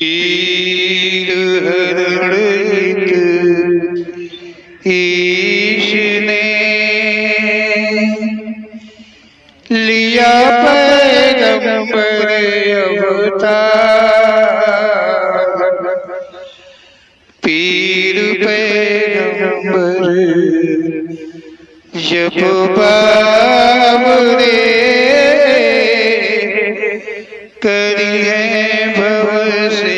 पीर हरणित ईश ने लिया पैगंबर अवतार। पीर पैगंबर जब बाबरे करी है भव से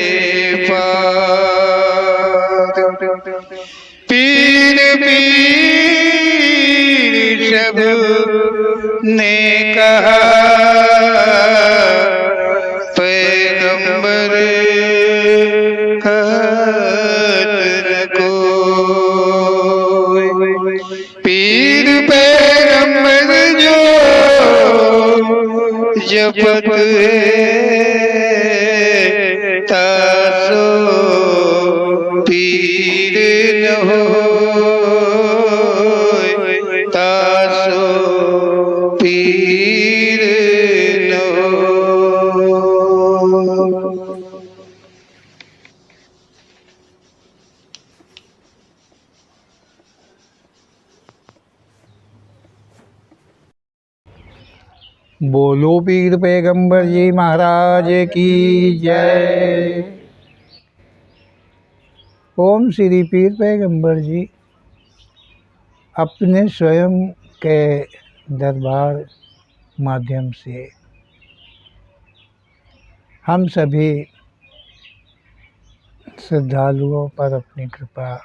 पार। पीर पीर सब ने कहा पैगंबर कहत न कोई। पीर पैगंबर जो जपत है तासो पीर न होय, तासो पीर न होय। बोलो पीर पैगंबर जी महाराज की जय। ओम श्री पीर पैगंबर जी अपने स्वयं के दरबार माध्यम से हम सभी श्रद्धालुओं पर अपनी कृपा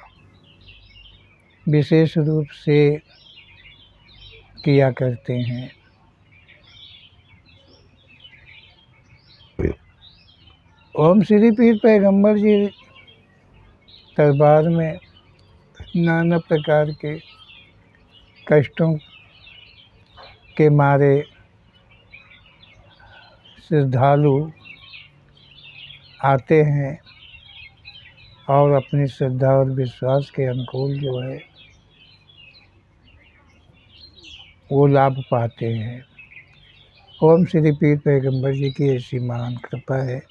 विशेष रूप से किया करते हैं। ओम श्री पीर पैगंबर जी दरबार में नाना प्रकार के कष्टों के मारे श्रद्धालु आते हैं और अपनी श्रद्धा और विश्वास के अनुकूल जो है वो लाभ पाते हैं। ओम श्री पीर पैगंबर जी की ऐसी महान कृपा है।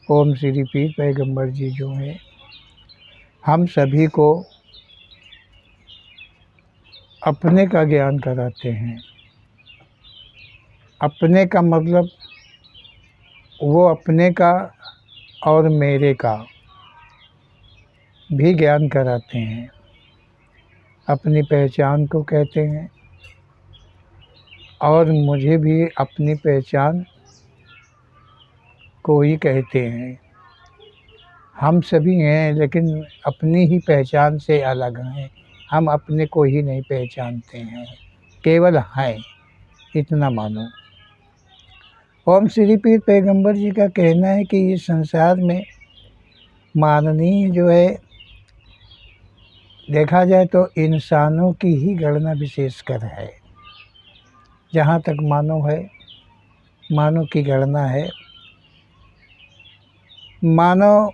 ओम श्री पीर पैगंबर जी जो है हम सभी को अपने का ज्ञान कराते हैं। अपने का मतलब वो अपने का और मेरे का भी ज्ञान कराते हैं। अपनी पहचान को कहते हैं और मुझे भी अपनी पहचान को ही कहते हैं। हम सभी हैं लेकिन अपनी ही पहचान से अलग हैं। हम अपने को ही नहीं पहचानते हैं, केवल हैं, इतना मानो। ओम श्री पीर पैगंबर जी का कहना है कि इस संसार में माननीय जो है देखा जाए तो इंसानों की ही गणना विशेषकर है। जहाँ तक मानव की गणना है, मानव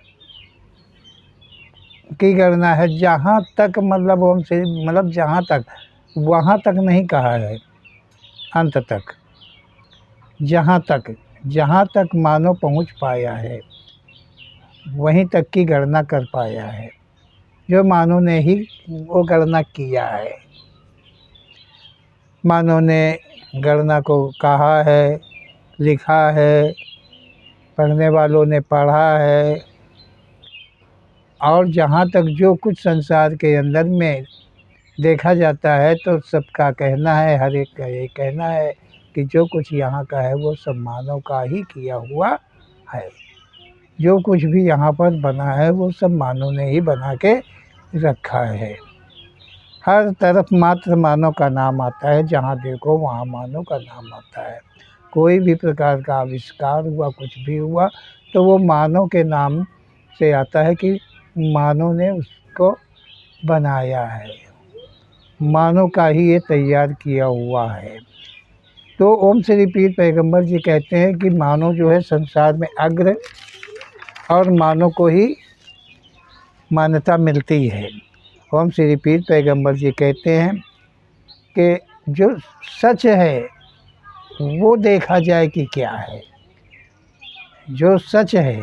की गणना है जहाँ तक मतलब ओम से मतलब जहाँ तक, वहाँ तक नहीं कहा है, अंत तक, जहाँ तक मानव पहुँच पाया है वहीं तक की गणना कर पाया है। जो मानव ने ही वो गणना किया है। मानव ने गणना को कहा है, लिखा है, पढ़ने वालों ने पढ़ा है और जहाँ तक जो कुछ संसार के अंदर में देखा जाता है तो सबका कहना है, हर एक का ये कहना है कि जो कुछ यहाँ का है वो सब मानव का ही किया हुआ है। जो कुछ भी यहाँ पर बना है वो सब मानव ने ही बना के रखा है। हर तरफ मात्र मानव का नाम आता है। जहाँ देखो वहाँ मानव का नाम आता है। कोई भी प्रकार का आविष्कार हुआ, कुछ भी हुआ तो वो मानव के नाम से आता है कि मानव ने उसको बनाया है, मानव का ही ये तैयार किया हुआ है। तो ओम श्री पीर पैगंबर जी कहते हैं कि मानव जो है संसार में अग्र और मानव को ही मान्यता मिलती है। ओम श्री पीर पैगंबर जी कहते हैं कि जो सच है वो देखा जाए कि क्या है। जो सच है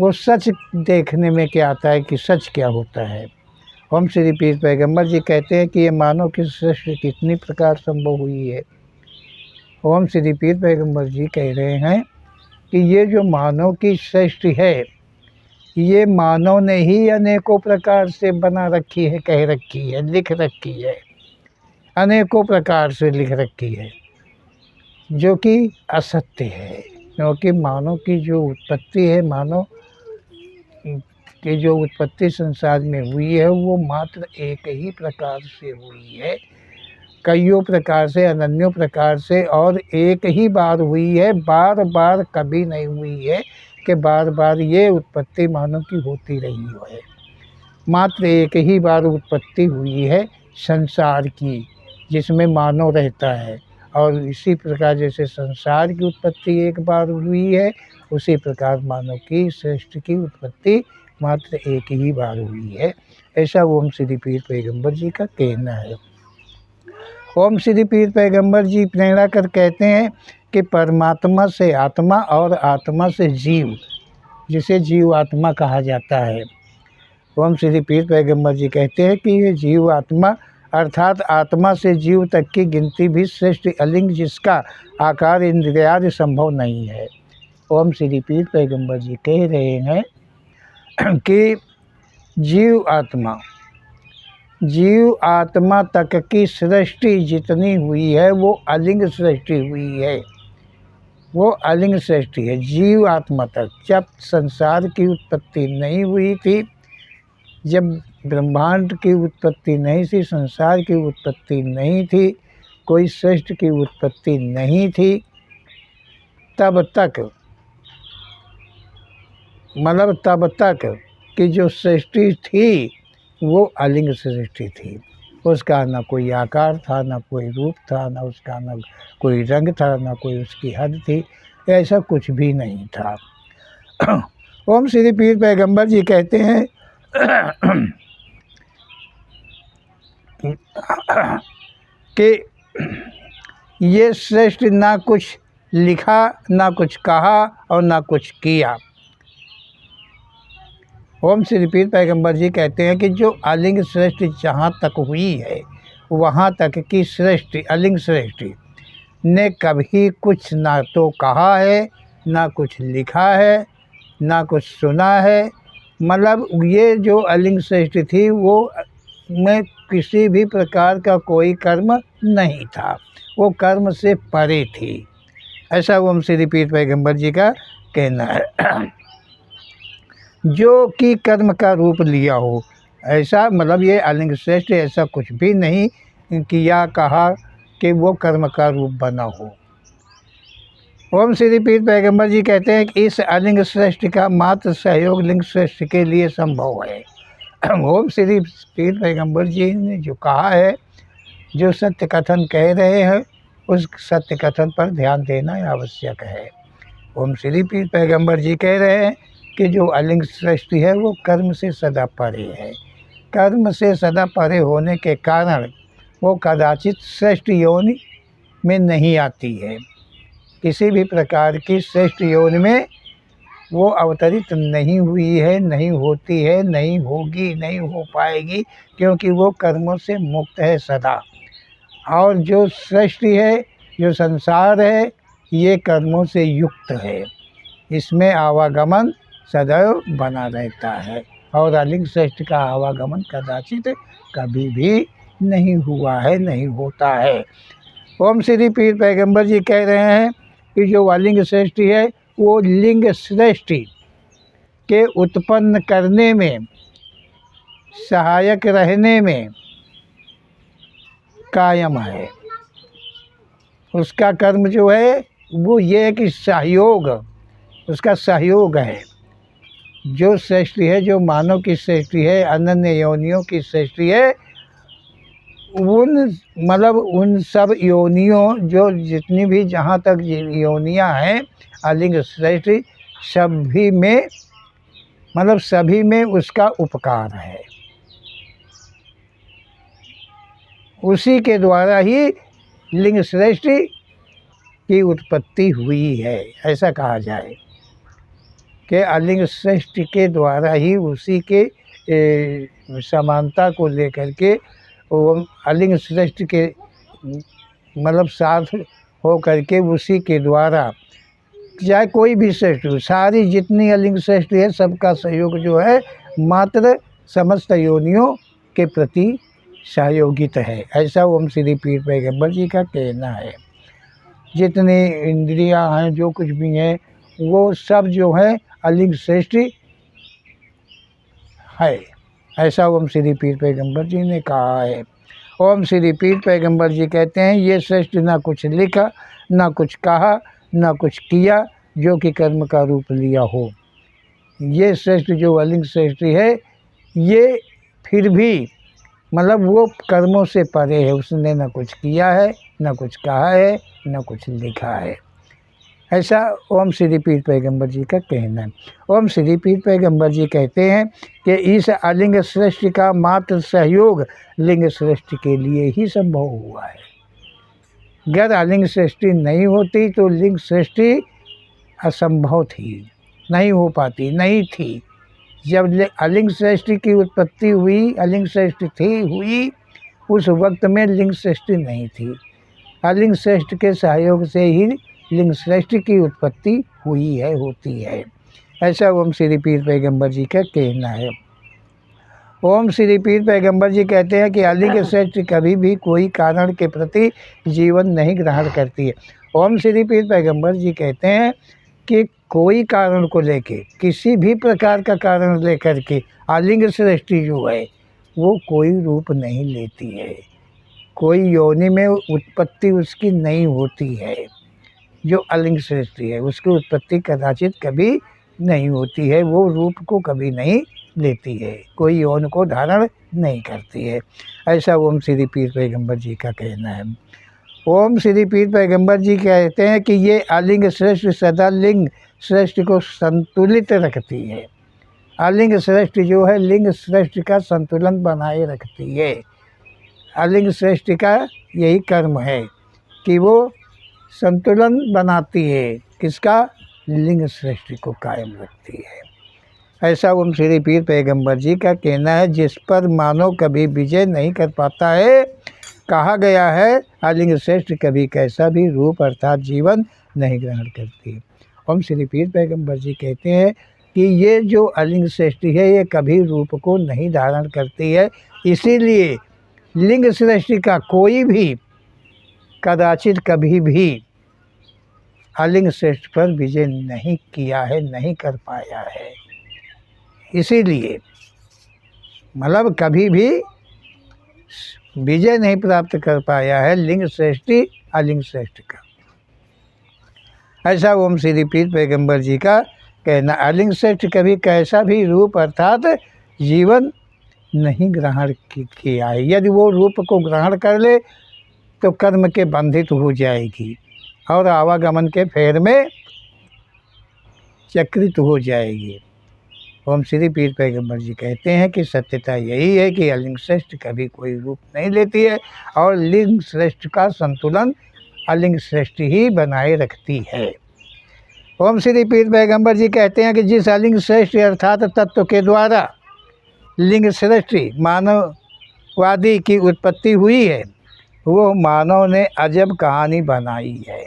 वो सच देखने में क्या आता है कि सच क्या होता है। हम श्री पीर पैगंबर जी कहते हैं कि ये मानव की सृष्टि कितनी प्रकार संभव हुई है। हम श्री पीर पैगंबर जी कह रहे हैं कि ये जो मानव की सृष्टि है, ये मानव ने ही अनेकों प्रकार से बना रखी है, कह रखी है, लिख रखी है, अनेकों प्रकार से लिख रखी है, जो कि असत्य है। क्योंकि मानव की जो उत्पत्ति है, मानव की जो उत्पत्ति संसार में हुई है, वो मात्र एक ही प्रकार से हुई है, कईयों प्रकार से, अनन्यों प्रकार से, और एक ही बार हुई है, बार बार कभी नहीं हुई है कि बार बार ये उत्पत्ति मानव की होती रही है। मात्र एक ही बार उत्पत्ति हुई है संसार की, जिसमें मानव रहता है। और इसी प्रकार जैसे संसार की उत्पत्ति एक बार हुई है, उसी प्रकार मानव की सृष्टि की उत्पत्ति मात्र एक ही बार हुई है। ऐसा ओम श्री पीर पैगंबर जी का कहना है। ओम श्री पीर पैगंबर जी प्रेरणा कर कहते हैं कि परमात्मा से आत्मा और आत्मा से जीव, जिसे जीव आत्मा कहा जाता है। ओम श्री पीर पैगंबर जी कहते हैं कि ये जीव आत्मा अर्थात आत्मा से जीव तक की गिनती भी श्रेष्ठ अलिंग, जिसका आकार इंद्रियादि संभव नहीं है। ओम श्री पीर पैगंबर जी कह रहे हैं कि जीव आत्मा तक की सृष्टि जितनी हुई है वो अलिंग सृष्टि हुई है, वो अलिंग सृष्टि है। जीव आत्मा तक, जब संसार की उत्पत्ति नहीं हुई थी, जब ब्रह्मांड की उत्पत्ति नहीं थी, संसार की उत्पत्ति नहीं थी, कोई सृष्टि की उत्पत्ति नहीं थी, तब तक कि जो सृष्टि थी वो अलिंग सृष्टि थी। उसका न कोई आकार था, न कोई रूप था, न उसका न कोई रंग था, न कोई उसकी हद थी, ऐसा कुछ भी नहीं था। ओम श्री पीर पैगंबर जी कहते हैं कि ये श्रेष्ठ ना कुछ लिखा, ना कुछ कहा और ना कुछ किया। ओम श्री पीर पैगंबर जी कहते हैं कि जो अलिंग सृष्टि जहाँ तक हुई है, वहाँ तक की सृष्टि, अलिंग सृष्टि ने कभी कुछ ना तो कहा है, ना कुछ लिखा है, ना कुछ सुना है। मतलब ये जो अलिंग सृष्टि थी वो में किसी भी प्रकार का कोई कर्म नहीं था, वो कर्म से परे थी। ऐसा ओम श्री पीर पैगंबर जी का कहना है। जो कि कर्म का रूप लिया हो, ऐसा मतलब ये अलिंग श्रेष्ठ ऐसा कुछ भी नहीं किया, कहा कि वो कर्म का रूप बना हो। ओम श्री पीर पैगंबर जी कहते हैं कि इस अलिंग श्रेष्ठ का मात्र सहयोग लिंग श्रेष्ठ के लिए संभव है। ओम श्री पीर पैगंबर जी ने जो कहा है, जो सत्य कथन कह रहे हैं, उस सत्य कथन पर ध्यान देना आवश्यक है। ओम श्री पीर पैगंबर जी कह रहे हैं कि जो अलिंग सृष्टि है वो कर्म से सदा परे है। कर्म से सदा परे होने के कारण वो कदाचित श्रेष्ठ योनि में नहीं आती है। किसी भी प्रकार की श्रेष्ठ योनि में वो अवतरित नहीं हुई है, नहीं होती है, नहीं होगी, नहीं हो पाएगी, क्योंकि वो कर्मों से मुक्त है सदा। और जो सृष्टि है, जो संसार है, ये कर्मों से युक्त है, इसमें आवागमन सदैव बना रहता है। और अलिंग सृष्टि का आवागमन कदाचित कभी भी नहीं हुआ है, नहीं होता है। ओम श्री पीर पैगंबर जी कह रहे हैं कि जो अलिंग सृष्टि है वो लिंग सृष्टि के उत्पन्न करने में, सहायक रहने में कायम है। उसका कर्म जो है वो ये है कि सहयोग, उसका सहयोग है। जो सृष्टि है, जो मानव की सृष्टि है, अनन्य योनियों की सृष्टि है, उन सब योनियों, जो जितनी भी जहाँ तक योनियाँ हैं अलिंग सृष्टि, सभी में उसका उपकार है। उसी के द्वारा ही लिंग सृष्टि की उत्पत्ति हुई है, ऐसा कहा जाए कि अलिंग श्रेष्ठ के द्वारा ही उसी के समानता को लेकर के वो अलिंग श्रेष्ठ के मतलब साथ हो करके उसी के द्वारा चाहे कोई भी श्रेष्ठ हो, सारी जितनी अलिंग श्रेष्ठ है सबका सहयोग जो है मात्र समस्त योनियों के प्रति सहयोगित है, ऐसा ओम श्री पीर पैगंबर जी का कहना है। जितनी इंद्रियां हैं जो कुछ भी हैं वो सब जो है अलिंग श्रेष्ठ है, ऐसा ओम श्री पीर पैगंबर जी ने कहा है। ओम श्री पीर पैगंबर जी कहते हैं ये श्रेष्ठ ना कुछ लिखा, ना कुछ कहा, ना कुछ किया जो कि कर्म का रूप लिया हो। ये श्रेष्ठ जो अलिंग श्रेष्ठ है ये फिर भी मतलब वो कर्मों से परे है, उसने ना कुछ किया है, ना कुछ कहा है, ना कुछ लिखा है, ऐसा ओम श्री पीर पैगंबर जी का कहना है। ओम श्री पीर पैगंबर जी कहते हैं कि इस अलिंग श्रेष्ठ का मात्र सहयोग लिंग श्रेष्ठ के लिए ही संभव हुआ है। अगर अलिंग सृष्टि नहीं होती तो लिंग सृष्टि असंभव थी, नहीं हो पाती, नहीं थी। जब अलिंग सृष्टि की उत्पत्ति हुई, अलिंग सृष्टि हुई उस वक्त में लिंग सृष्टि नहीं थी। अलिंग श्रेष्ठ के सहयोग से ही लिंग श्रेष्ठ की उत्पत्ति हुई है, होती है, ऐसा ओम श्री पीर पैगंबर जी का कहना है। ओम श्री पीर पैगंबर जी कहते हैं कि अलिंग श्रेष्ठ कभी भी कोई कारण के प्रति जीवन नहीं ग्रहण करती है। ओम श्री पीर पैगंबर जी कहते हैं कि कोई कारण को लेके, किसी भी प्रकार का कारण लेकर के अलिंग सृष्टि जो है वो कोई रूप नहीं लेती है, कोई योनि में उत्पत्ति उसकी नहीं होती है। जो अलिंग सृष्टि है उसकी उत्पत्ति कदाचित कभी नहीं होती है, वो रूप को कभी नहीं लेती है, कोई यौन को धारण नहीं करती है, ऐसा ओम श्री पीर पैगंबर जी का कहना है। ओम श्री पीर पैगंबर जी कहते हैं कि ये अलिंग श्रेष्ठ सदा लिंग श्रेष्ठ को संतुलित रखती है। अलिंग श्रेष्ठ जो है लिंग श्रेष्ठ का संतुलन बनाए रखती है। अलिंग श्रेष्ठ का यही कर्म है कि वो संतुलन बनाती है, किसका? लिंग श्रेष्ठ को कायम रखती है, ऐसा ओम श्री पीर पैगंबर जी का कहना है। जिस पर मानव कभी विजय नहीं कर पाता है, कहा गया है अलिंग श्रेष्ठ कभी कैसा भी रूप अर्थात जीवन नहीं ग्रहण करती। ओम श्री पीर पैगंबर जी कहते हैं कि ये जो अलिंग श्रेष्ठ है ये कभी रूप को नहीं धारण करती है, इसीलिए लिंग श्रेष्ठ का कोई भी कदाचित कभी भी अलिंग श्रेष्ठ पर विजय नहीं किया है, नहीं कर पाया है। इसीलिए मतलब कभी भी विजय नहीं प्राप्त कर पाया है लिंग श्रेष्ठी अलिंग श्रेष्ठ का, ऐसा ओम श्री पीर पैगंबर जी का कहना। अलिंग श्रेष्ठ कभी कैसा भी रूप अर्थात जीवन नहीं ग्रहण किया है। यदि वो रूप को ग्रहण कर ले तो कर्म के बंधित हो जाएगी और आवागमन के फेर में चक्रित हो जाएगी। ओम श्री पीर पैगंबर जी कहते हैं कि सत्यता यही है कि अलिंग श्रेष्ठ कभी कोई रूप नहीं लेती है और लिंग श्रेष्ठ का संतुलन अलिंग श्रेष्ठ ही बनाए रखती है। ओम श्री पीर पैगंबर जी कहते हैं कि जिस अलिंग श्रेष्ठ अर्थात तत्व के द्वारा लिंग श्रेष्ठ मानववादी की उत्पत्ति हुई है, वो मानव ने अजब कहानी बनाई है।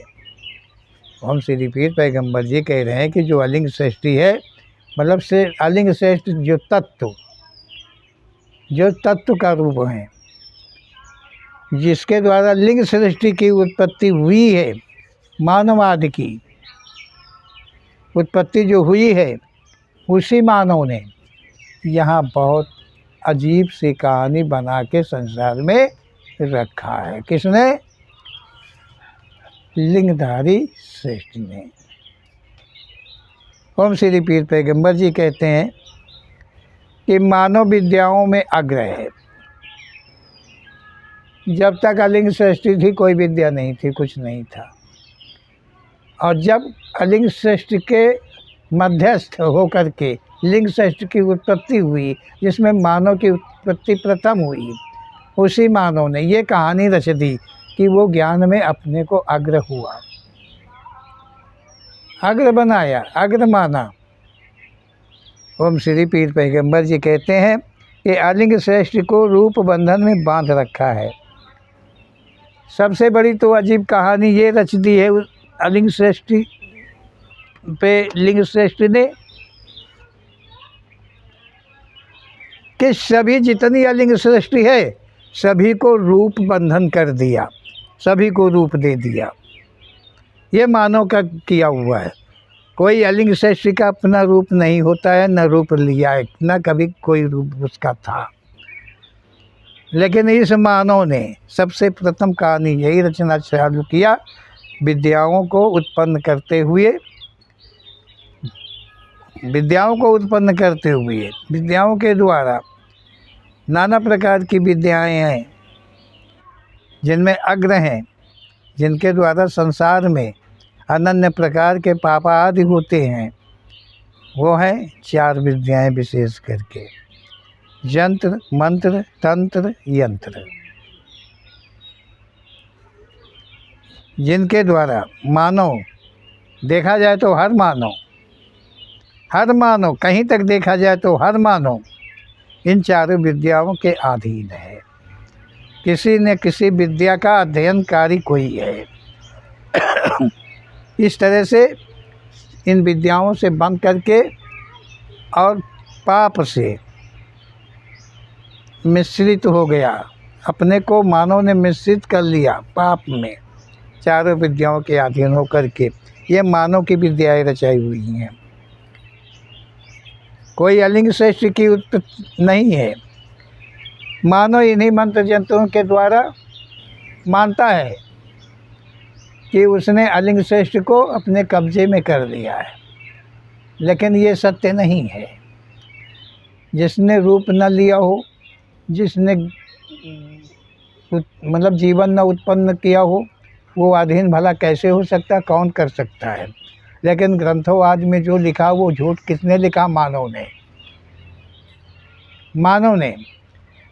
ओम श्री पीर पैगंबर जी कह रहे हैं कि जो अलिंग श्रेष्ठी है मतलब से अलिंग श्रेष्ठ जो तत्व का रूप है, जिसके द्वारा लिंग सृष्टि की उत्पत्ति हुई है, मानवादि की उत्पत्ति जो हुई है, उसी मानव ने यहाँ बहुत अजीब सी कहानी बना के संसार में रखा है। किसने? लिंगधारी श्रेष्ठ ने। ओम श्री पीर पैगंबर जी कहते हैं कि मानव विद्याओं में अग्र है। जब तक अलिंग सृष्टि थी कोई विद्या नहीं थी, कुछ नहीं था, और जब अलिंग सृष्टि के मध्यस्थ होकर के लिंग सृष्टि की उत्पत्ति हुई, जिसमें मानव की उत्पत्ति प्रथम हुई, उसी मानव ने ये कहानी रच दी कि वो ज्ञान में अपने को अग्र हुआ, अग्र बनाया, अग्र माना ओम श्री पीर पैगंबर जी कहते हैं कि अलिंग श्रेष्ठ को रूप बंधन में बांध रखा है। सबसे बड़ी तो अजीब कहानी ये रच दी है अलिंग श्रेष्ठ पे लिंग श्रेष्ठ ने कि सभी जितनी अलिंग सृष्टि है सभी को रूप बंधन कर दिया, सभी को रूप दे दिया। ये मानव का किया हुआ है। कोई अलिंग सृष्टि का अपना रूप नहीं होता है, न रूप लिया है, न कभी कोई रूप उसका था। लेकिन इस मानव ने सबसे प्रथम कहानी यही रचना चालू किया, विद्याओं को उत्पन्न करते हुए विद्याओं के द्वारा नाना प्रकार की विद्याएं हैं जिनमें अग्र हैं, जिनके द्वारा संसार में अनन्य प्रकार के पाप आदि होते हैं। वो हैं 4 विद्याएं विशेष करके, यंत्र, मंत्र, तंत्र, यंत्र, जिनके द्वारा मानव, देखा जाए तो हर मानव कहीं तक देखा जाए तो हर मानव इन 4 विद्याओं के अधीन है। किसी न किसी विद्या का अध्ययनकारी कोई है। इस तरह से इन विद्याओं से बंध करके और पाप से मिश्रित हो गया, अपने को मानव ने मिश्रित कर लिया पाप में, 4 विद्याओं के अधीन होकर के। ये मानव की विद्याएं रचाई हुई हैं। कोई अलिंग श्रेष्ठ की उत्पत्ति नहीं है। मानव इन्हीं मंत्र जंतुओं के द्वारा मानता है कि उसने अलिंग श्रेष्ठ को अपने कब्जे में कर लिया है, लेकिन ये सत्य नहीं है। जिसने रूप न लिया हो, जिसने मतलब जीवन न उत्पन्न किया हो, वो अधीन भला कैसे हो सकता, कौन कर सकता है। लेकिन ग्रंथों आदि में जो लिखा वो झूठ किसने लिखा? मानव ने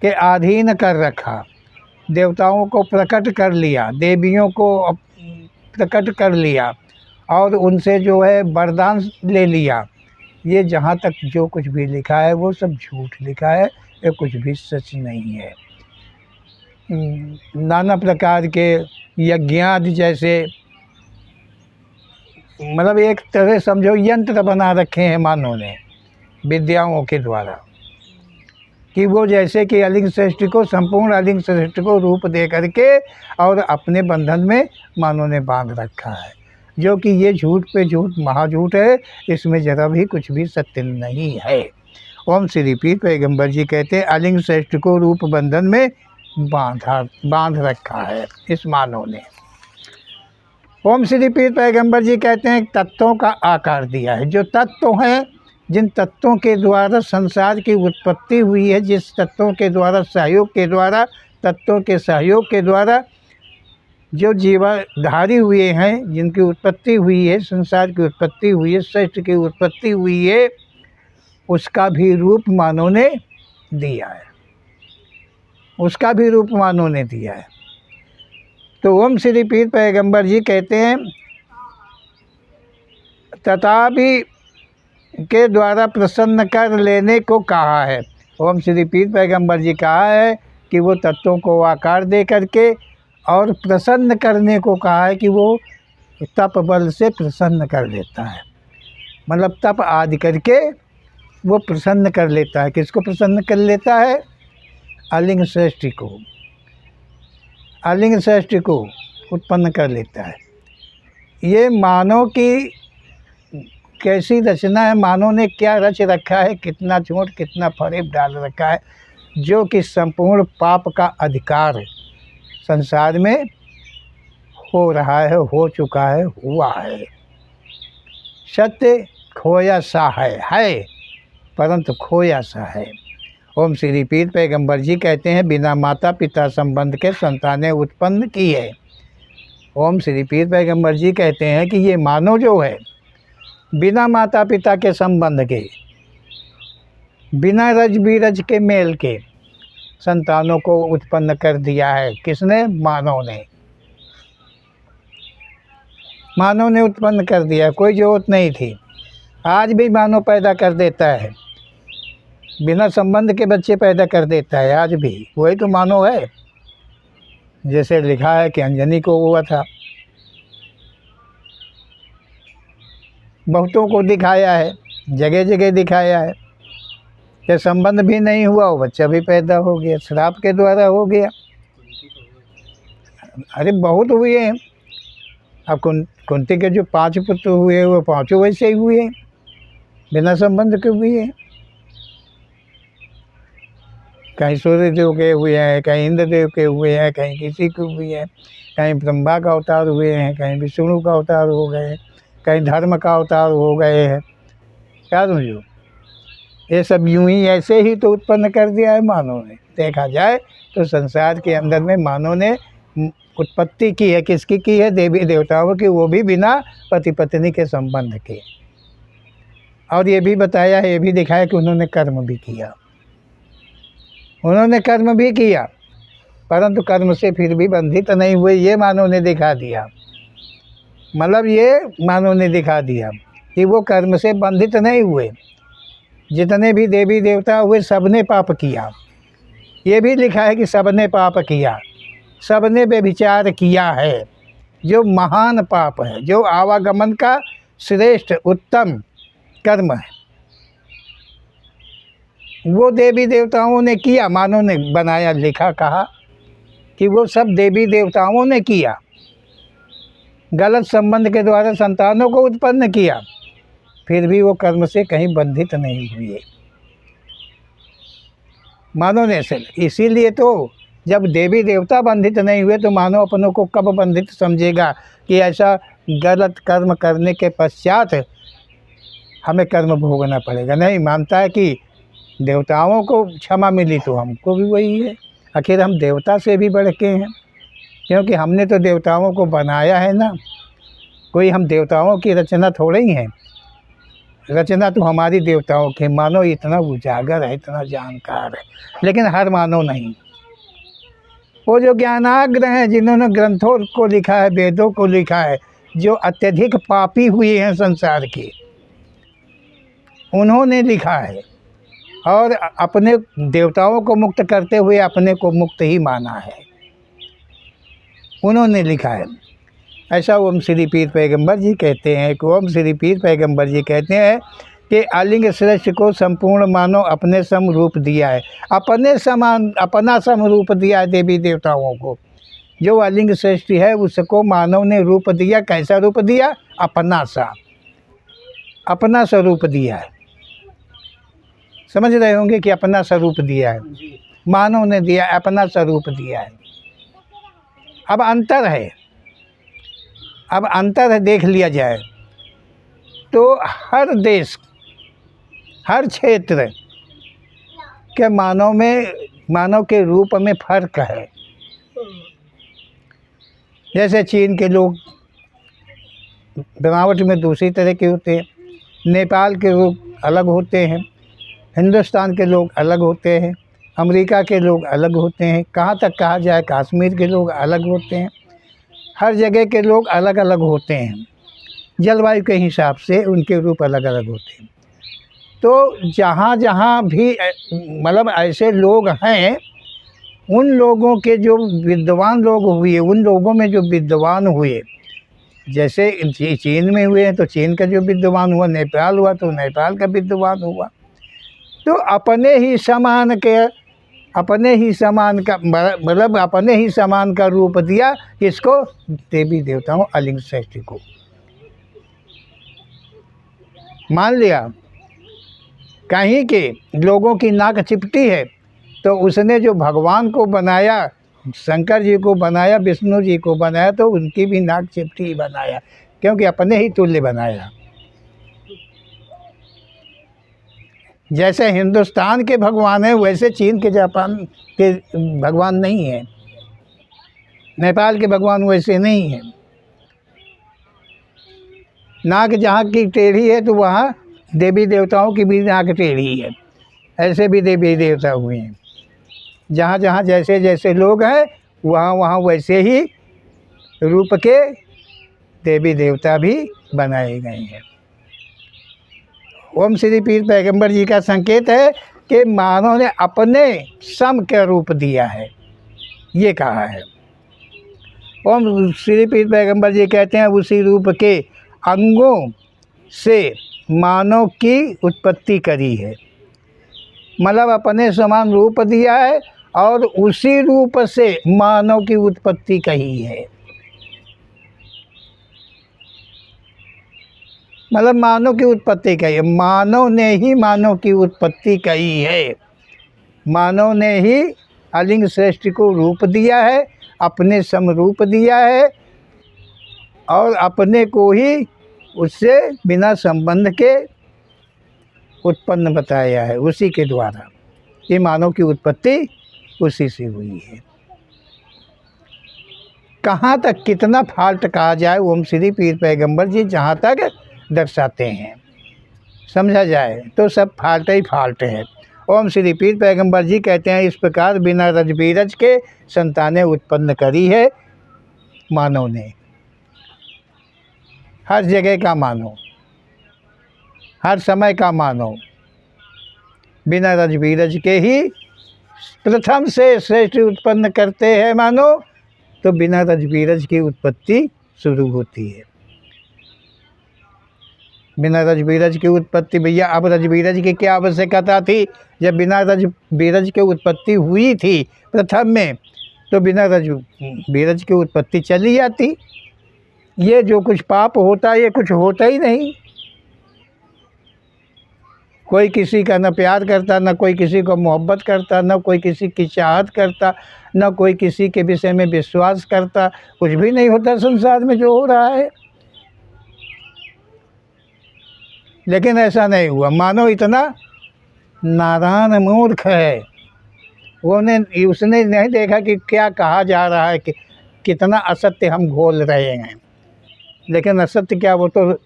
के अधीन कर रखा। देवताओं को प्रकट कर लिया, देवियों को प्रकट कर लिया और उनसे जो है वरदान ले लिया। ये जहाँ तक जो कुछ भी लिखा है वो सब झूठ लिखा है, ये कुछ भी सच नहीं है। नाना प्रकार के यज्ञादि जैसे, मतलब एक तरह समझो यंत्र बना रखे हैं मानव ने विद्याओं के द्वारा, कि वो जैसे कि अलिंग सृष्टि को, संपूर्ण अलिंग सृष्टि को रूप दे करके और अपने बंधन में मानव ने बांध रखा है, जो कि ये झूठ पे झूठ, महाझूठ है। इसमें जरा भी कुछ भी सत्य नहीं है। ओम श्री पीर पैगंबर जी कहते हैं अलिंग सृष्टि को रूप बंधन में बांध रखा है इस मानव ने। ओम श्री पीर पैगंबर जी कहते हैं तत्वों का आकार दिया है। जो तत्व हैं, जिन तत्वों के द्वारा संसार की उत्पत्ति हुई है, जिस तत्वों के द्वारा तत्वों के सहयोग के द्वारा जो जीवाधारी हुए हैं, जिनकी उत्पत्ति हुई है, संसार की उत्पत्ति हुई है, सृष्टि की उत्पत्ति हुई है, उसका भी रूप मानव ने दिया है। उसका भी रूप मानव ने दिया है। तो ओम श्री पीर पैगंबर जी कहते हैं तथापि के द्वारा प्रसन्न कर लेने को कहा है। ओम श्री पीर पैगंबर जी कहा है कि वो तत्वों को आकार दे करके और प्रसन्न करने को कहा है कि वो तप बल से प्रसन्न कर लेता है। मतलब तप आदि करके वो प्रसन्न कर लेता है। किसको प्रसन्न कर लेता है? अलिंग सृष्टि को, अलिंग सृष्टि को उत्पन्न कर लेता है। ये मानव की कैसी रचना है, मानव ने क्या रच रखा है, कितना झूठ कितना फरेब डाल रखा है, जो कि संपूर्ण पाप का अधिकार संसार में हो रहा है, हो चुका है, हुआ है। सत्य खोया सा है परंतु खोया सा है। ओम श्री पीर पैगंबर जी कहते हैं बिना माता पिता संबंध के संतानें उत्पन्न की है। ओम श्री पीर पैगंबर जी कहते हैं कि ये मानव जो है बिना माता पिता के संबंध के, बिना रज बीरज के मेल के संतानों को उत्पन्न कर दिया है। किसने? मानव ने। मानव ने उत्पन्न कर दिया, कोई जरूरत नहीं थी। आज भी मानव पैदा कर देता है, बिना संबंध के बच्चे पैदा कर देता है आज भी। वही तो मानो है, जैसे लिखा है कि अंजनी को हुआ था, बहुतों को दिखाया है, जगह जगह दिखाया है कि संबंध भी नहीं हुआ, वो बच्चा भी पैदा हो गया, श्राप के द्वारा हो गया। अरे बहुत हुए हैं। अब कुंती के जो 5 पुत्र हुए वो 5 वैसे ही हुए, बिना संबंध के हुए हैं। कहीं सूर्यदेव के हुए हैं, कहीं इंद्रदेव के हुए हैं, कहीं किसी के हुए हैं, कहीं ब्रह्मा का अवतार हुए हैं, कहीं विष्णु का अवतार हो गए, कहीं धर्म का अवतार हो गए हैं। क्या समझो, ये सब यूं ही ऐसे ही तो उत्पन्न कर दिया है मानव ने। देखा जाए तो संसार के अंदर में मानव ने उत्पत्ति की है, किसकी की है? देवी देवताओं की, वो भी बिना पति पत्नी के संबंध के। और ये भी बताया है, ये भी दिखाया कि उन्होंने कर्म भी किया, उन्होंने कर्म भी किया, परंतु कर्म से फिर भी बंधित नहीं हुए, ये मानव ने दिखा दिया। मतलब ये मानव ने दिखा दिया कि वो कर्म से बंधित नहीं हुए। जितने भी देवी देवता हुए सबने पाप किया, ये भी लिखा है कि सबने पाप किया, सबने व्यभिचार किया है, जो महान पाप है, जो आवागमन का श्रेष्ठ उत्तम कर्म है, वो देवी देवताओं ने किया। मानव ने बनाया, लिखा, कहा कि वो सब देवी देवताओं ने किया। गलत संबंध के द्वारा संतानों को उत्पन्न किया, फिर भी वो कर्म से कहीं बंधित नहीं हुए मानव ने से। इसीलिए तो जब देवी देवता बंधित नहीं हुए तो मानव अपनों को कब बंधित समझेगा कि ऐसा गलत कर्म करने के पश्चात हमें कर्म भोगना पड़ेगा। नहीं, मानता है कि देवताओं को क्षमा मिली तो हमको भी वही है। आखिर हम देवता से भी बढ़ के हैं, क्योंकि हमने तो देवताओं को बनाया है ना। कोई हम देवताओं की रचना थोड़े ही हैं, रचना तो हमारी देवताओं की। मानव इतना उजागर है, इतना जानकार है, लेकिन हर मानव नहीं। वो जो ज्ञानाग्र हैं, जिन्होंने ग्रंथों को लिखा है, वेदों को लिखा है, जो अत्यधिक पापी हुए हैं संसार के, उन्होंने लिखा है और अपने देवताओं को मुक्त करते हुए अपने को मुक्त ही माना है, उन्होंने लिखा है। ऐसा ओम श्री पीर पैगंबर जी कहते हैं कि ओम श्री पीर पैगंबर जी कहते हैं कि आलिंग श्रेष्ठ को संपूर्ण मानव अपने सम रूप दिया है, अपने समान अपना सम रूप दिया है देवी देवताओं को। जो आलिंग श्रेष्ठ है उसको मानव ने रूप दिया। कैसा रूप दिया? अपना सा, अपना स्वरूप दिया है। समझ रहे होंगे कि अपना स्वरूप दिया है, मानव ने दिया, अपना स्वरूप दिया है। अब अंतर है, अब अंतर है, देख लिया जाए तो हर देश, हर क्षेत्र के मानव में, मानव के रूप में फर्क है। जैसे चीन के लोग बनावट में दूसरी तरह के होते हैं, नेपाल के लोग अलग होते हैं, हिंदुस्तान के लोग अलग होते हैं, अमेरिका के लोग अलग होते हैं, कहाँ तक कहा जाए कश्मीर के लोग अलग होते हैं। हर जगह के लोग अलग अलग होते हैं, जलवायु के हिसाब से उनके रूप अलग अलग होते हैं। तो जहाँ जहाँ भी मतलब ऐसे लोग हैं, उन लोगों के जो विद्वान लोग हुए, उन लोगों में जो विद्वान हुए, जैसे चीन में हुए हैं तो चीन का जो विद्वान हुआ, नेपाल हुआ तो नेपाल का विद्वान हुआ। तो अपने ही समान के, अपने ही समान का मतलब अपने ही समान का रूप दिया। किसको? देवी देवताओं आलिंग श्रेष्ठ को। मान लिया कहीं के लोगों की नाक चिपटी है तो उसने जो भगवान को बनाया, शंकर जी को बनाया, विष्णु जी को बनाया, तो उनकी भी नाक चिपटी ही बनाया, क्योंकि अपने ही तुल्य बनाया। जैसे हिंदुस्तान के भगवान हैं वैसे चीन के, जापान के भगवान नहीं हैं, नेपाल के भगवान वैसे नहीं हैं। नाक जहाँ की टेढ़ी है तो वहाँ देवी देवताओं की भी नाक टेढ़ी है। ऐसे भी देवी देवता हुए हैं। जहाँ जहाँ जैसे जैसे लोग हैं वहाँ वहाँ वैसे ही रूप के देवी देवता भी बनाए गए हैं। ओम श्री पीर पैगंबर जी का संकेत है कि मानव ने अपने सम का रूप दिया है, ये कहा है। और श्री पीर पैगंबर जी कहते हैं उसी रूप के अंगों से मानव की उत्पत्ति करी है, मतलब अपने समान रूप दिया है और उसी रूप से मानव की उत्पत्ति कही है। मतलब मानव की उत्पत्ति कही है, मानव ने ही मानव की उत्पत्ति कही है। मानव ने ही अलिंग श्रेष्ठ को रूप दिया है, अपने समरूप दिया है और अपने को ही उससे बिना संबंध के उत्पन्न बताया है। उसी के द्वारा ये मानव की उत्पत्ति उसी से हुई है। कहाँ तक कितना फाल्ट कहा जाए ओम श्री पीर पैगंबर जी जहाँ तक दर्शाते हैं, समझा जाए तो सब फाल्ट ही फाल्ट है। ओम श्री पीर पैगंबर जी कहते हैं इस प्रकार बिना रज बीरज के संतानें उत्पन्न करी है मानव ने। हर जगह का मानव, हर समय का मानव बिना रज बीरज के ही प्रथम से श्रेष्ठ उत्पन्न करते हैं मानो, तो बिना रज बीरज की उत्पत्ति शुरू होती है। बिना रज बीरज की उत्पत्ति, भैया अब रज बीरज की क्या आवश्यकता थी? जब बिना रज बीरज की उत्पत्ति हुई थी प्रथम में, तो बिना रज बीरज की उत्पत्ति चली जाती। ये जो कुछ पाप होता है ये कुछ होता ही नहीं। कोई किसी का न प्यार करता, न कोई किसी को मोहब्बत करता, न कोई किसी की चाहत करता, न कोई किसी के विषय में विश्वास करता। कुछ भी नहीं होता संसार में जो हो रहा है। लेकिन ऐसा नहीं हुआ। मानव इतना नादान मूर्ख है, उसने नहीं देखा कि क्या कहा जा रहा है, कि कितना असत्य हम घोल रहे हैं। लेकिन असत्य क्या, वो तो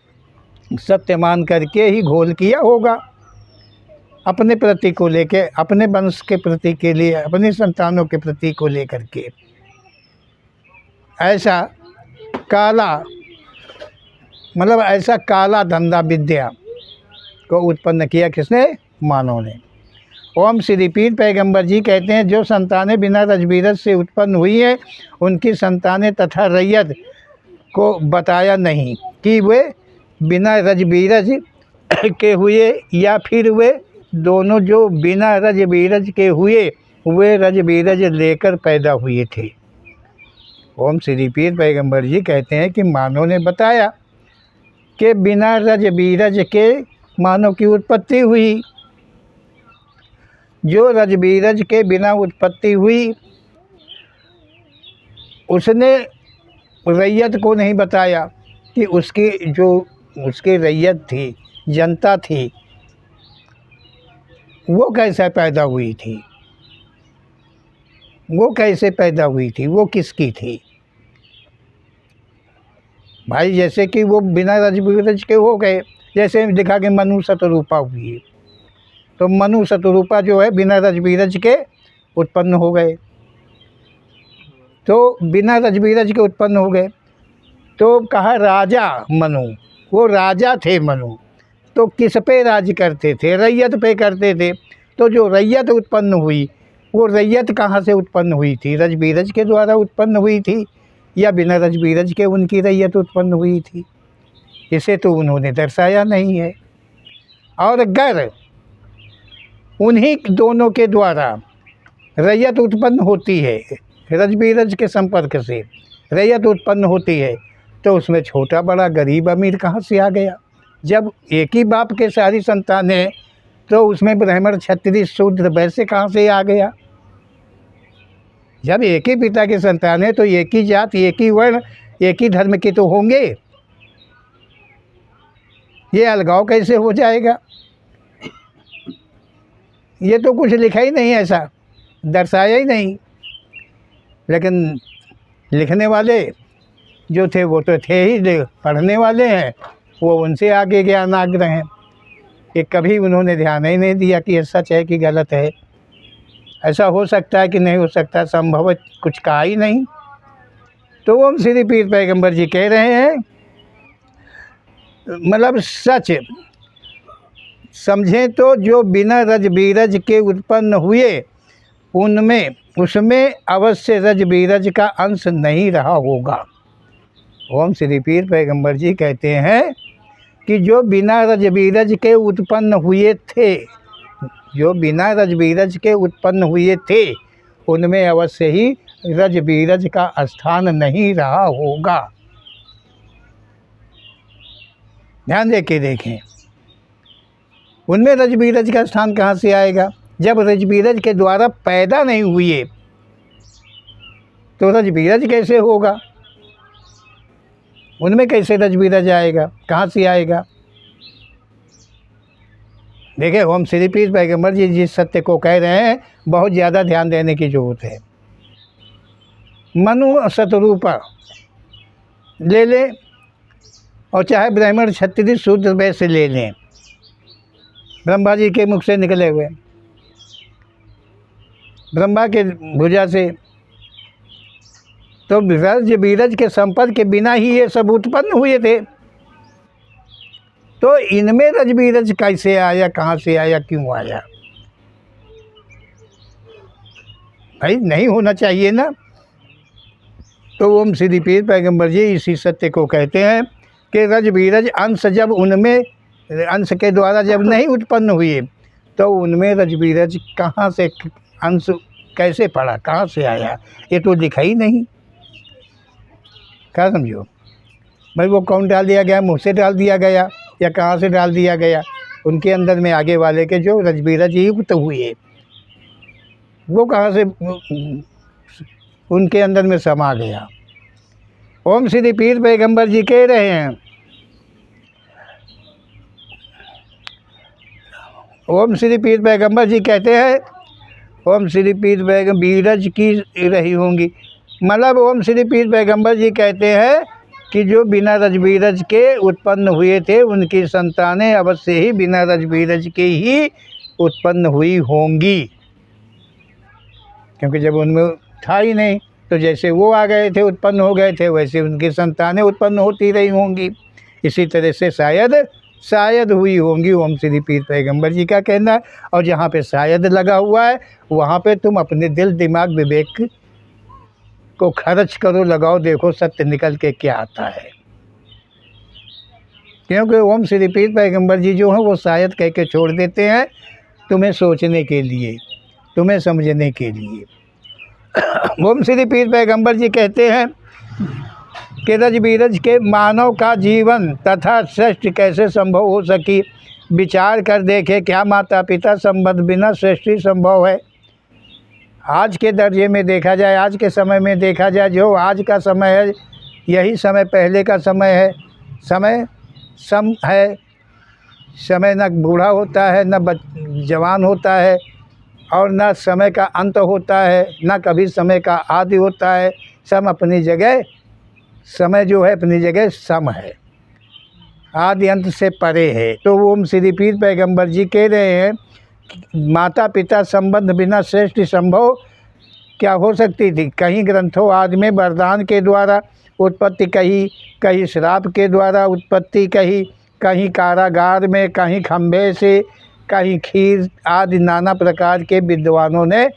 सत्य मान करके ही घोल किया होगा, अपने प्रति को लेके, अपने वंश के प्रति के लिए, अपनी संतानों के प्रति को लेकर के। ऐसा काला, मतलब ऐसा काला धंधा विद्या को उत्पन्न किया किसने? मानव ने। ओम श्री पीर पैगंबर जी कहते हैं जो संतानें बिना रजबीरज से उत्पन्न हुई हैं उनकी संतानें तथा रैयत को बताया नहीं कि वे बिना रजबीरज के हुए या फिर वे दोनों जो बिना रजबीरज के हुए वे रजबीरज लेकर पैदा हुए थे। ओम श्री पीर पैगंबर जी कहते हैं कि मानव ने बताया कि बिना रजबीरज के मानव की उत्पत्ति हुई। जो रजबीरज के बिना उत्पत्ति हुई उसने रैयत को नहीं बताया कि उसकी जो उसकी रैयत थी, जनता थी, वो कैसे पैदा हुई थी, वो कैसे पैदा हुई थी, वो किसकी थी। भाई जैसे कि वो बिना रजबीरज के हो गए, जैसे दिखा कि मनु शतरूपा हुई, तो मनु शतरूपा जो है बिना रजबीरज के उत्पन्न हो गए, तो बिना रजबीरज के उत्पन्न हो गए। तो कहा राजा मनु, वो राजा थे मनु, तो किस पे राज करते थे? रैयत पे करते थे। तो जो रैयत उत्पन्न हुई वो रैयत कहाँ से उत्पन्न हुई थी? रजबीरज के द्वारा उत्पन्न हुई थी या बिना रजबीरज के उनकी रैयत उत्पन्न हुई थी? इसे तो उन्होंने दर्शाया नहीं है। और अगर उन्हीं दोनों के द्वारा रैयत उत्पन्न होती है, रजबीरज के संपर्क से रैयत उत्पन्न होती है, तो उसमें छोटा बड़ा गरीब अमीर कहाँ से आ गया? जब एक ही बाप के सारी संतानें, तो उसमें ब्राह्मण क्षत्रिय शूद्र वैसे कहाँ से आ गया? जब एक ही पिता की संतान है तो एक ही जात, एक ही वर्ण, एक ही धर्म के तो होंगे। ये अलगाव कैसे हो जाएगा? ये तो कुछ लिखा ही नहीं, ऐसा दर्शाया ही नहीं। लेकिन लिखने वाले जो थे वो तो थे ही, पढ़ने वाले हैं वो उनसे आगे ज्ञान आग्रह हैं कि कभी उन्होंने ध्यान ही नहीं दिया कि ये सच है कि गलत है, ऐसा हो सकता है कि नहीं हो सकता, संभव कुछ कहा ही नहीं। तो ओम श्री पीर पैगंबर जी कह रहे हैं, मतलब सच समझें तो जो बिना रज बीरज के उत्पन्न हुए उसमें अवश्य रज बीरज का अंश नहीं रहा होगा। ओम श्री पीर पैगंबर जी कहते हैं कि जो बिना रज बीरज के उत्पन्न हुए थे, जो बिना रज बीरज के उत्पन्न हुए थे, उनमें अवश्य ही रज बीरज का स्थान नहीं रहा होगा। ध्यान दे के देखें, उनमें रज बीरज का स्थान कहाँ से आएगा? जब रज बीरज के द्वारा पैदा नहीं हुए तो रज बीरज कैसे होगा? उनमें कैसे रज बीरज आएगा? कहाँ से आएगा? देखिए, ओम श्री पीर पैगंबर जी जिस सत्य को कह रहे हैं, बहुत ज़्यादा ध्यान देने की जरूरत है। मनु शतरूपा ले लें और चाहे ब्राह्मण क्षत्रिय शूद्र वैसे ले लें, ब्रह्मा जी के मुख से निकले हुए, ब्रह्मा के भुजा से, तो रज बीरज के संपर्क के बिना ही ये सब उत्पन्न हुए थे। तो इनमें रज बीरज कैसे आया, कहाँ से आया, क्यों आया? भाई नहीं होना चाहिए ना। तो ओम श्री पीर पैगंबर जी इसी सत्य को कहते हैं कि रज बीरज अंश जब उनमें अंश के द्वारा जब नहीं उत्पन्न हुए तो उनमें रज बीरज कहाँ से अंश कैसे पड़ा, कहाँ से आया? ये तो दिखा ही नहीं। क्या समझो भाई? वो कौन डाल दिया गया? मुँह से डाल दिया गया या कहाँ से डाल दिया गया? उनके अंदर में आगे वाले के जो रज बीरज युक्त हुए, वो कहाँ से उनके अंदर में समा गया? ओम श्री पीर पैगंबर जी कह रहे हैं, ओम श्री पीर पैगंबर जी कहते हैं, ओम श्री पीर पैगंबर बीरज की रही होंगी, मतलब ओम श्री पीर पैगंबर जी कहते हैं कि जो बिना रज बीरज के उत्पन्न हुए थे, उनकी संतानें अवश्य ही बिना रज बीरज के ही उत्पन्न हुई होंगी, क्योंकि जब उनमें था ही नहीं तो जैसे वो आ गए थे, उत्पन्न हो गए थे, वैसे उनकी संतानें उत्पन्न होती रही होंगी। इसी तरह से शायद हुई होंगी। ओम श्री पीर पैगंबर जी का कहना है। और जहाँ पे शायद लगा हुआ है, वहाँ पे तुम अपने दिल दिमाग विवेक को खर्च करो, लगाओ, देखो सत्य निकल के क्या आता है। क्योंकि ओम श्री पीर पैगंबर जी जो हैं वो शायद कह के छोड़ देते हैं, तुम्हें सोचने के लिए, तुम्हें समझने के लिए। ओम श्री पीर पैगंबर जी कहते हैं कि रज बीरज के मानव का जीवन तथा सृष्टि कैसे संभव हो सकी? विचार कर देखे, क्या माता पिता संबंध बिना सृष्टि संभव है? आज के दर्जे में देखा जाए, आज के समय में देखा जाए, जो आज का समय है यही समय पहले का समय है। समय सम है, समय न बूढ़ा होता है, न जवान होता है, और न समय का अंत होता है, न कभी समय का आदि होता है। सम अपनी जगह, समय जो है अपनी जगह सम है, आदि अंत से परे है। तो ओम श्री पीर पैगंबर जी कह रहे हैं, माता पिता संबंध बिना सृष्टि संभव क्या हो सकती थी? कहीं ग्रंथों आदि में वरदान के द्वारा उत्पत्ति कही, कहीं श्राप के द्वारा उत्पत्ति कही, कहीं कारागार में, कहीं खंभे से, कहीं खीर आदि नाना प्रकार के विद्वानों ने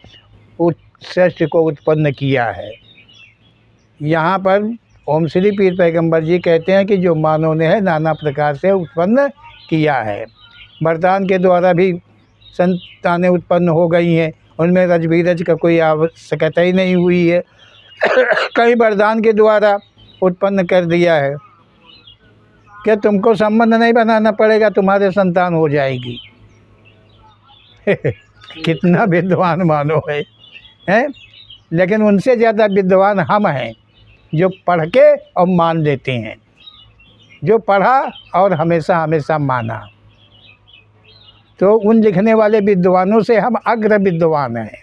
सृष्टि को उत्पन्न किया है। यहाँ पर ओम श्री पीर पैगंबर जी कहते हैं कि जो मानव ने है नाना प्रकार से उत्पन्न किया है। वरदान के द्वारा भी संतानें उत्पन्न हो गई हैं, उनमें रज बीरज का कोई आवश्यकता ही नहीं हुई है। कई वरदान के द्वारा उत्पन्न कर दिया है कि तुमको संबंध नहीं बनाना पड़ेगा, तुम्हारे संतान हो जाएगी। कितना विद्वान मानो है? लेकिन उनसे ज़्यादा विद्वान हम हैं जो पढ़ के और मान लेते हैं, जो पढ़ा और हमेशा हमेशा माना। तो उन लिखने वाले विद्वानों से हम अग्र विद्वान हैं।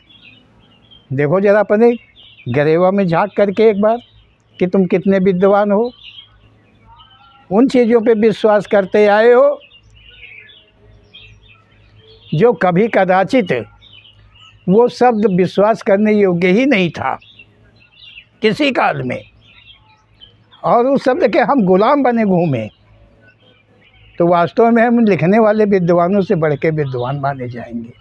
देखो जरा अपने गरेवा में झांक करके एक बार कि तुम कितने विद्वान हो। उन चीज़ों पे विश्वास करते आए हो जो कभी कदाचित वो शब्द विश्वास करने योग्य ही नहीं था किसी काल में, और उस शब्द के हम गुलाम बने घूमे। तो वास्तव में हम लिखने वाले विद्वानों से बढ़ के विद्वान माने जाएंगे।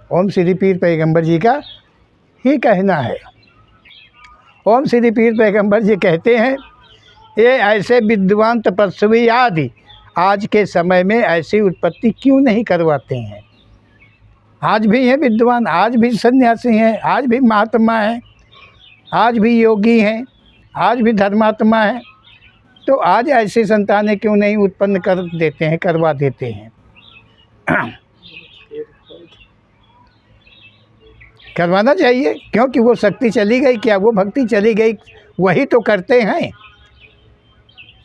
ओम श्री पीर पैगंबर जी का ही कहना है। ओम श्री पीर पैगंबर जी कहते हैं, ये ऐसे विद्वान तपस्वी आदि आज के समय में ऐसी उत्पत्ति क्यों नहीं करवाते हैं। आज भी हैं विद्वान, आज भी सन्यासी हैं, आज भी महात्मा हैं, आज भी योगी हैं, आज भी धर्मात्मा हैं, तो आज ऐसी संतानें क्यों नहीं उत्पन्न कर देते हैं, करवा देते हैं। करवाना चाहिए, क्योंकि वो शक्ति चली गई क्या, वो भक्ति चली गई, वही तो करते हैं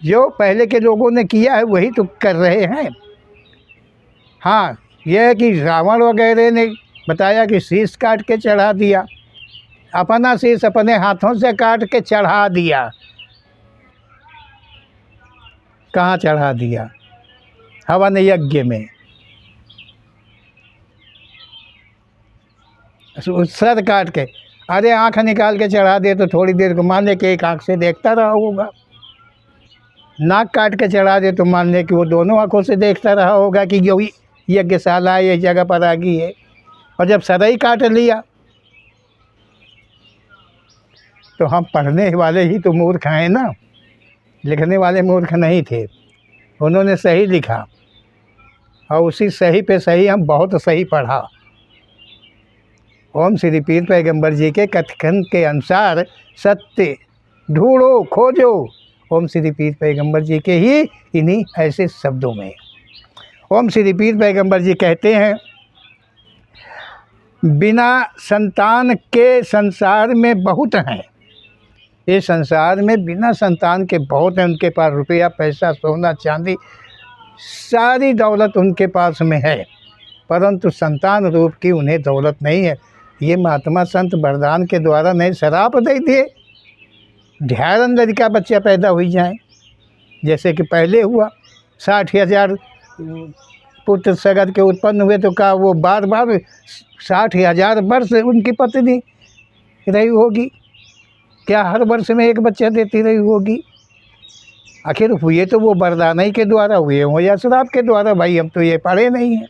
जो पहले के लोगों ने किया है, वही तो कर रहे हैं। हाँ, यह है कि रावण वगैरह ने बताया कि शीश काट के चढ़ा दिया, अपना शीश अपने हाथों से काट के चढ़ा दिया। कहाँ चढ़ा दिया? हवन यज्ञ में। सर काट के, अरे आँख निकाल के चढ़ा दे तो थोड़ी देर को मान ले कि एक आँख से देखता रहा होगा, नाक काट के चढ़ा दे तो मान ले कि वो दोनों आँखों से देखता रहा होगा कि यही यज्ञशाला है, इस जगह पर आ गई है। और जब सर ही काट लिया तो हम पढ़ने वाले ही तो मूर्ख हैं ना, लिखने वाले मूर्ख नहीं थे। उन्होंने सही लिखा और उसी सही पे सही हम बहुत सही पढ़ा। ओम श्री पीर पैगंबर जी के कथन के अनुसार सत्य ढूंढो खोजो, ओम श्री पीर पैगंबर जी के ही इन्हीं ऐसे शब्दों में। ओम श्री पीर पैगंबर जी कहते हैं, बिना संतान के संसार में बहुत हैं। ये संसार में बिना संतान के बहुत हैं, उनके पास रुपया पैसा सोना चांदी सारी दौलत उनके पास में है, परंतु संतान रूप की उन्हें दौलत नहीं है। ये महात्मा संत वरदान के द्वारा नहीं श्राप दे दिए, ढेर अंदर का बच्चा पैदा हो जाए, जैसे कि पहले हुआ। 60,000 पुत्र सगत के उत्पन्न हुए तो कहा वो बार बार 60,000 वर्ष उनकी पत्नी रही होगी, क्या हर वर्ष में एक बच्चा देती रही होगी? आखिर हुए तो वो वरदान ही के द्वारा हुए हो या श्राप के द्वारा, भाई हम तो ये पढ़े नहीं हैं।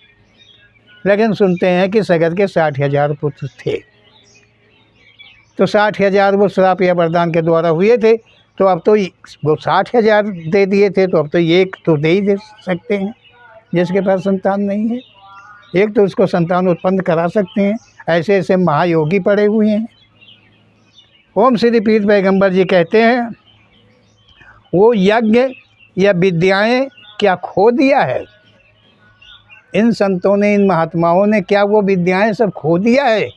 लेकिन सुनते हैं कि सगत के 60,000 पुत्र थे, तो 60,000 वो श्राप या वरदान के द्वारा हुए थे, तो अब तो वो 60,000 दे दिए थे, तो अब तो एक तो दे ही दे सकते हैं जिसके पास संतान नहीं है। एक तो उसको संतान उत्पन्न करा सकते हैं, ऐसे ऐसे महायोगी पड़े हुए हैं। ओम श्री पीर पैगंबर जी कहते हैं, वो यज्ञ या विद्याएं क्या खो दिया है? इन संतों ने, इन महात्माओं ने क्या वो विद्याएं सब खो दिया है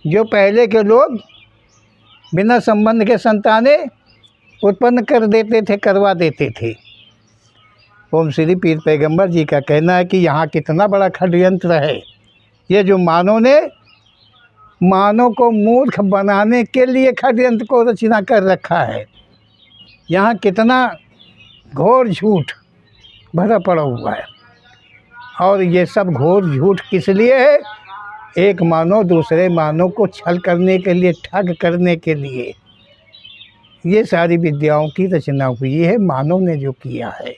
जो पहले के लोग बिना संबंध के संतानें उत्पन्न कर देते थे, करवा देते थे? ओम श्री पीर पैगंबर जी का कहना है कि यहाँ कितना बड़ा षड्यंत्र है। ये जो मानव को मूर्ख बनाने के लिए षड्यंत्र को रचना कर रखा है। यहाँ कितना घोर झूठ भरा पड़ा हुआ है, और ये सब घोर झूठ किस लिए है? एक मानव दूसरे मानव को छल करने के लिए, ठग करने के लिए ये सारी विद्याओं की रचना हुई है। मानव ने जो किया है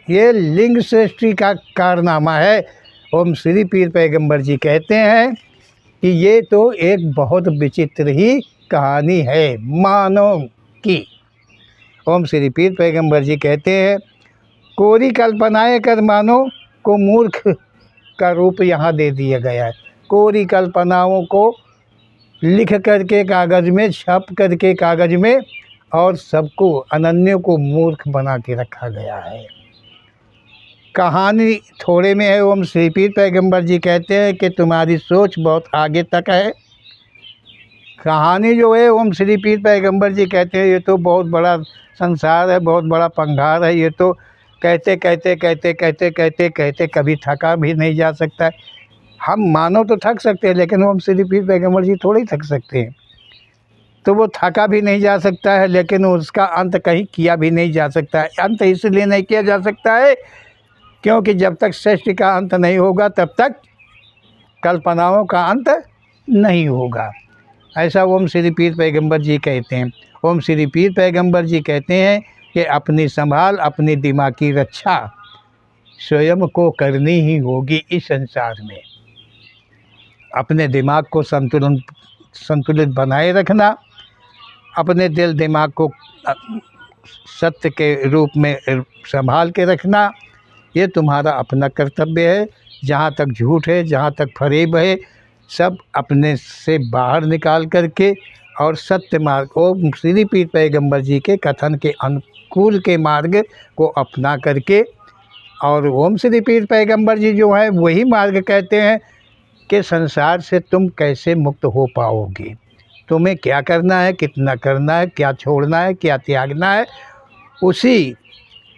ये लिंग सृष्टि का कारनामा है। ओम श्री पीर पैगंबर जी कहते हैं कि ये तो एक बहुत विचित्र ही कहानी है मानव की। ओम श्री पीर पैगंबर जी कहते हैं, कोरी कल्पनाएं कर मानव को मूर्ख का रूप यहाँ दे दिया गया है। कोरी कल्पनाओं को लिख करके कागज़ में, छप करके कागज़ में, और सबको अनन्यों को मूर्ख बना के रखा गया है। कहानी थोड़े में है। ओम श्री पीर पैगंबर जी कहते हैं कि तुम्हारी सोच बहुत आगे तक है। कहानी जो है, ओम श्री पीर पैगंबर जी कहते हैं, ये तो बहुत बड़ा संसार है, बहुत बड़ा पंघार है। ये तो कहते कहते कहते कहते कहते कहते कभी थका भी नहीं जा सकता है। हम मानो तो थक सकते हैं, लेकिन ओम श्री पीर पैगंबर जी थोड़ी थक सकते हैं। तो वो थका भी नहीं जा सकता है, लेकिन उसका अंत कहीं किया भी नहीं जा सकता है। अंत इसलिए नहीं किया जा सकता है क्योंकि जब तक सृष्टि का अंत नहीं होगा तब तक कल्पनाओं का अंत नहीं होगा। ऐसा ओम श्री पीर पैगंबर जी कहते हैं। ओम श्री पीर पैगंबर जी कहते हैं कि अपनी संभाल, अपनी दिमाग की रक्षा स्वयं को करनी ही होगी इस संसार में। अपने दिमाग को संतुलित बनाए रखना, अपने दिल दिमाग को सत्य के रूप में संभाल के रखना, ये तुम्हारा अपना कर्तव्य है। जहाँ तक झूठ है, जहाँ तक फरेब है, सब अपने से बाहर निकाल करके और सत्य मार्ग को, श्री पीर पैगंबर जी के कथन के अनुकूल के मार्ग को अपना करके, और ओम श्री पीर पैगंबर जी जो है वही मार्ग कहते हैं कि संसार से तुम कैसे मुक्त हो पाओगे, तुम्हें क्या करना है, कितना करना है, क्या छोड़ना है, क्या त्यागना है, उसी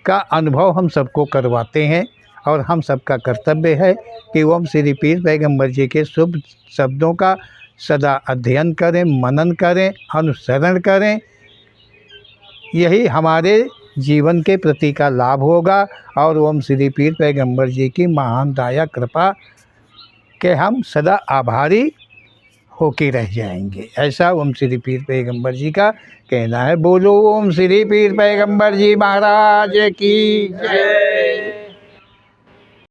का अनुभव हम सबको करवाते हैं। और हम सबका कर्तव्य है कि ओम श्री पीर पैगंबर जी के शुभ शब्दों का सदा अध्ययन करें, मनन करें, अनुसरण करें। यही हमारे जीवन के प्रति का लाभ होगा और ओम श्री पीर पैगंबर जी की महान दया कृपा के हम सदा आभारी होके रह जाएंगे। ऐसा ओम श्री पीर पैगंबर जी का कहना है। बोलो ओम श्री पीर पैगंबर जी महाराज की जय।